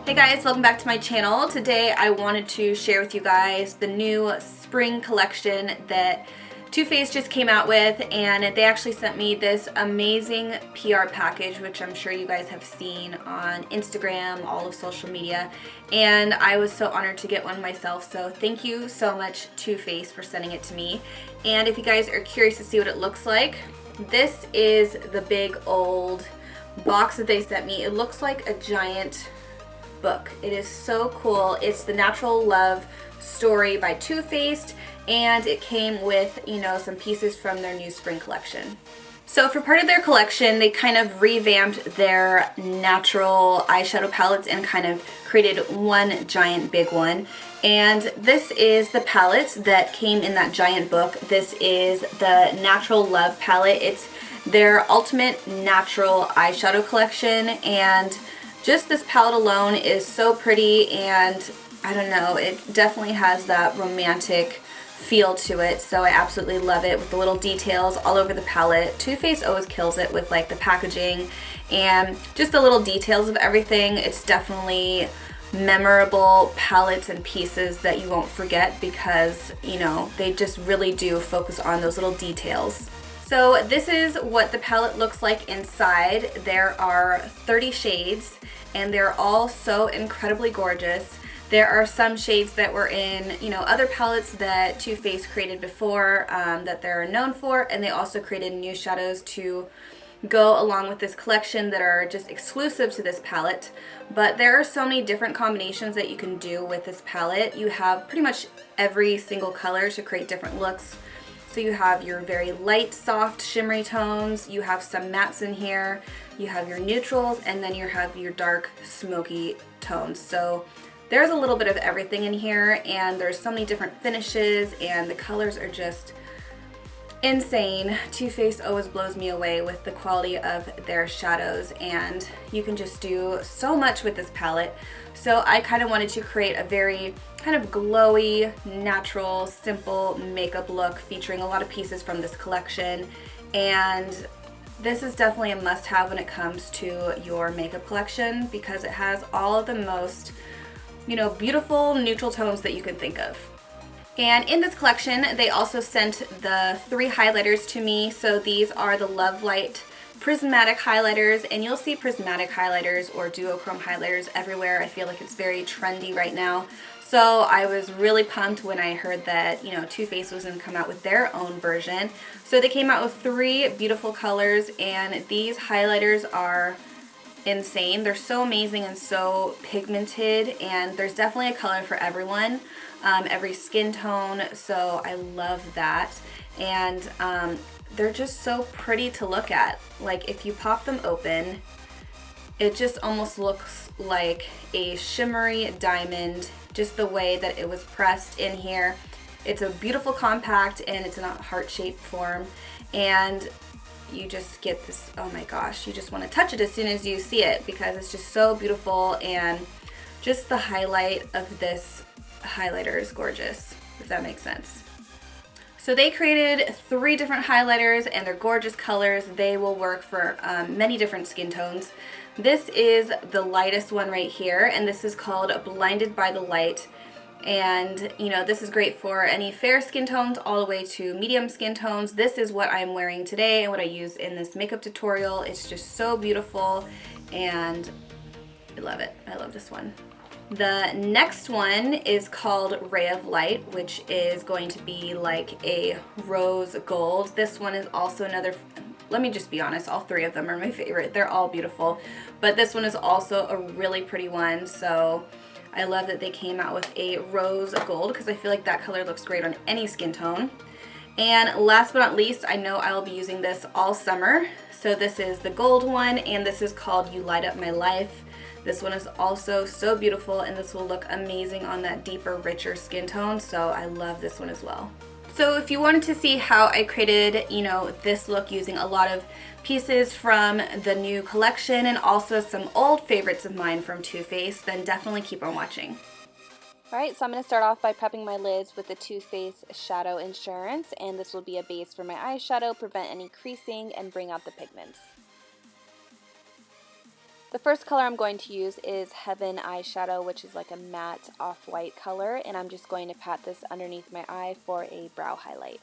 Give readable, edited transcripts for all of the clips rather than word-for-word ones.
Hey guys, welcome back to my channel. Today I wanted to share with you guys the new spring collection that Too Faced just came out with, and they actually sent me this amazing PR package, which I'm sure you guys have seen on Instagram, all of social media, and I was so honored to get one myself, so thank you so much Too Faced for sending it to me. And if you guys are curious to see what it looks like, this is the big old box that they sent me. It looks like a giant book. It is so cool. It's the Natural Love story by Too Faced, and it came with, you know, some pieces from their new spring collection. So for part of their collection, they kind of revamped their natural eyeshadow palettes and kind of created one giant big one. And this is the palette that came in that giant book. This is the Natural Love palette. It's their ultimate natural eyeshadow collection, and just this palette alone is so pretty, and I don't know, it definitely has that romantic feel to it, so I absolutely love it with the little details all over the palette. Too Faced always kills it with like the packaging and just the little details of everything. It's definitely memorable palettes and pieces that you won't forget because, you know, they just really do focus on those little details. So this is what the palette looks like inside. There are 30 shades and they're all so incredibly gorgeous. There are some shades that were in, you know, other palettes that Too Faced created before that they're known for, and they also created new shadows to go along with this collection that are just exclusive to this palette. But there are so many different combinations that you can do with this palette. You have pretty much every single color to create different looks. So you have your very light, soft, shimmery tones, you have some mattes in here, you have your neutrals, and then you have your dark, smoky tones. So there's a little bit of everything in here, and there's so many different finishes, and the colors are just insane. Too Faced always blows me away with the quality of their shadows, and you can just do so much with this palette. So I kind of wanted to create a very kind of glowy, natural, simple makeup look featuring a lot of pieces from this collection, and this is definitely a must-have when it comes to your makeup collection because it has all of the most, you know, beautiful neutral tones that you can think of. And in this collection, they also sent the 3 highlighters to me. So these are the Love Light prismatic highlighters, and you'll see prismatic highlighters or duochrome highlighters everywhere. I feel like it's very trendy right now. So I was really pumped when I heard that, you know, Too Faced was going to come out with their own version. So they came out with 3 beautiful colors, and these highlighters are insane. They're so amazing and so pigmented, and there's definitely a color for everyone, every skin tone, so I love that. And they're just so pretty to look at. Like if you pop them open, it just almost looks like a shimmery diamond, just the way that it was pressed in here. It's a beautiful compact, and it's in a heart-shaped form, and you just get this, oh my gosh, you just want to touch it as soon as you see it because it's just so beautiful, and just the highlight of this highlighter is gorgeous, if that makes sense. So they created 3 different highlighters, and they're gorgeous colors. They will work for many different skin tones. This is the lightest one right here, and this is called Blinded by the Light. And, you know, this is great for any fair skin tones all the way to medium skin tones. This is what I'm wearing today and what I use in this makeup tutorial. It's just so beautiful, and I love it. I love this one. The next one is called Ray of Light, which is going to be like a rose gold. This one is also another, let me just be honest, all 3 of them are my favorite. They're all beautiful, but this one is also a really pretty one. So I love that they came out with a rose gold because I feel like that color looks great on any skin tone. And last but not least, I know I will be using this all summer. So this is the gold one, and this is called You Light Up My Life. This one is also so beautiful, and this will look amazing on that deeper, richer skin tone, so I love this one as well. So if you wanted to see how I created, you know, this look using a lot of pieces from the new collection and also some old favorites of mine from Too Faced, then definitely keep on watching. Alright, so I'm going to start off by prepping my lids with the Too Faced Shadow Insurance, and this will be a base for my eyeshadow, prevent any creasing, and bring out the pigments. The first color I'm going to use is Heaven eyeshadow, which is like a matte off-white color, and I'm just going to pat this underneath my eye for a brow highlight.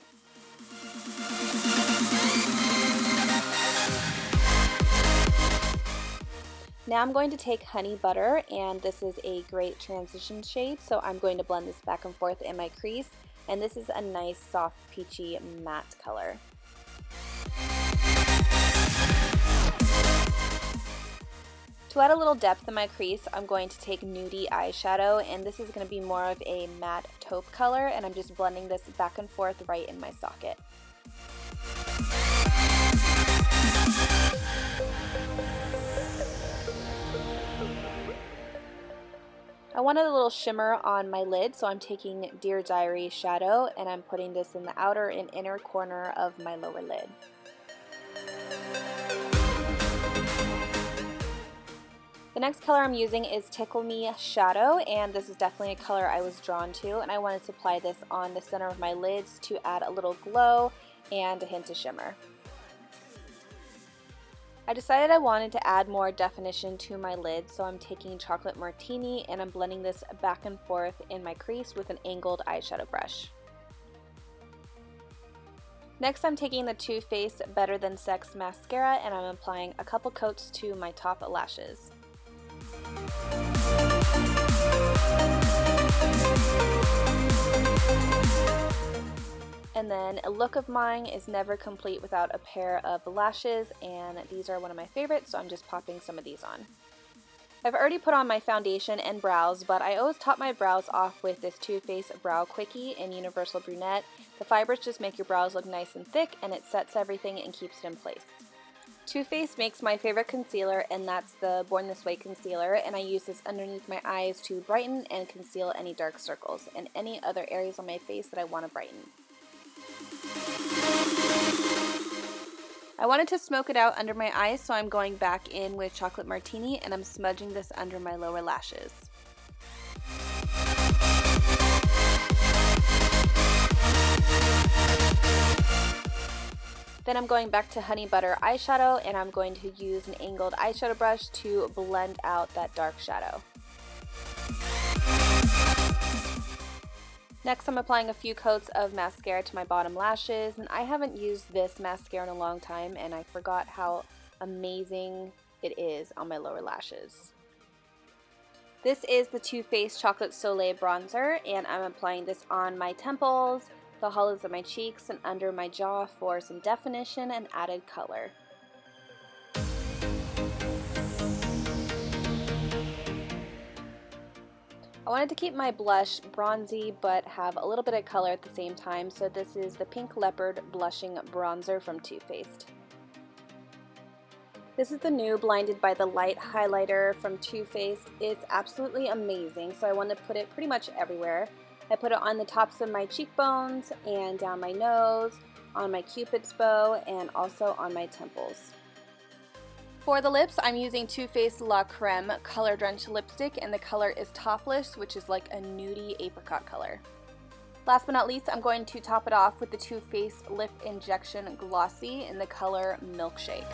Now I'm going to take Honey Butter, and this is a great transition shade, so I'm going to blend this back and forth in my crease, and this is a nice soft peachy matte color. To add a little depth in my crease, I'm going to take Nudie eyeshadow, and this is going to be more of a matte taupe color, and I'm just blending this back and forth right in my socket. I wanted a little shimmer on my lid, so I'm taking Dear Diary shadow, and I'm putting this in the outer and inner corner of my lower lid. The next color I'm using is Tickle Me Shadow, and this is definitely a color I was drawn to, and I wanted to apply this on the center of my lids to add a little glow and a hint of shimmer. I decided I wanted to add more definition to my lid, so I'm taking Chocolate Martini and I'm blending this back and forth in my crease with an angled eyeshadow brush. Next, I'm taking the Too Faced Better Than Sex mascara, and I'm applying a couple coats to my top lashes. And then a look of mine is never complete without a pair of lashes, and these are one of my favorites, so I'm just popping some of these on. I've already put on my foundation and brows, but I always top my brows off with this Too Faced Brow Quickie in Universal Brunette. The fibers just make your brows look nice and thick, and it sets everything and keeps it in place. Too Faced makes my favorite concealer, and that's the Born This Way concealer, and I use this underneath my eyes to brighten and conceal any dark circles and any other areas on my face that I want to brighten. I wanted to smoke it out under my eyes, so I'm going back in with Chocolate Martini, and I'm smudging this under my lower lashes. Then I'm going back to Honey Butter eyeshadow, and I'm going to use an angled eyeshadow brush to blend out that dark shadow. Next, I'm applying a few coats of mascara to my bottom lashes, and I haven't used this mascara in a long time, and I forgot how amazing it is on my lower lashes. This is the Too Faced Chocolate Soleil bronzer, and I'm applying this on my temples, the hollows of my cheeks, and under my jaw for some definition and added color. I wanted to keep my blush bronzy but have a little bit of color at the same time, so this is the Pink Leopard Blushing Bronzer from Too Faced. This is the new Blinded by the Light highlighter from Too Faced. It's absolutely amazing, so I want to put it pretty much everywhere. I put it on the tops of my cheekbones and down my nose, on my Cupid's bow, and also on my temples. For the lips, I'm using Too Faced La Creme Color Drenched Lipstick, and the color is Topless, which is like a nudie apricot color. Last but not least, I'm going to top it off with the Too Faced Lip Injection Glossy in the color Milkshake.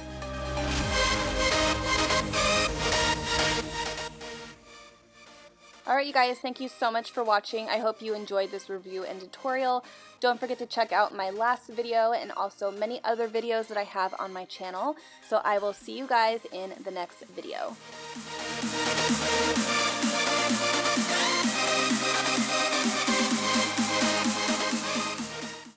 Alright you guys, thank you so much for watching. I hope you enjoyed this review and tutorial. Don't forget to check out my last video and also many other videos that I have on my channel. So I will see you guys in the next video.